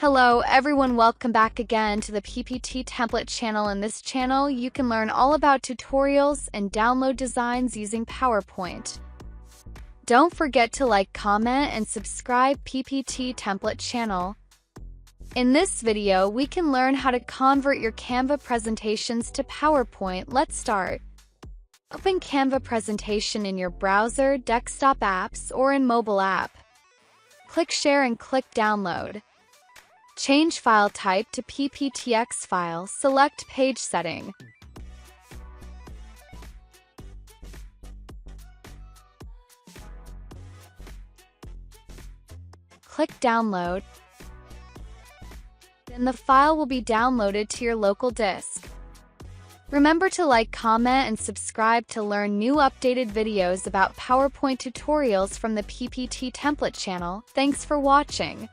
Hello everyone, welcome back again to the PPT template channel. In this channel, you can learn all about tutorials and download designs using PowerPoint. Don't forget to like, comment, and subscribe PPT template channel. In this video, we can learn how to convert your Canva presentations to PowerPoint. Let's start. Open Canva presentation in your browser, desktop apps, or in mobile app. Click Share and click Download. Change file type to PPTX file. Select Page Setting. Click Download. Then the file will be downloaded to your local disk. Remember to like, comment, and subscribe to learn new updated videos about PowerPoint tutorials from the PPT template channel. Thanks for watching.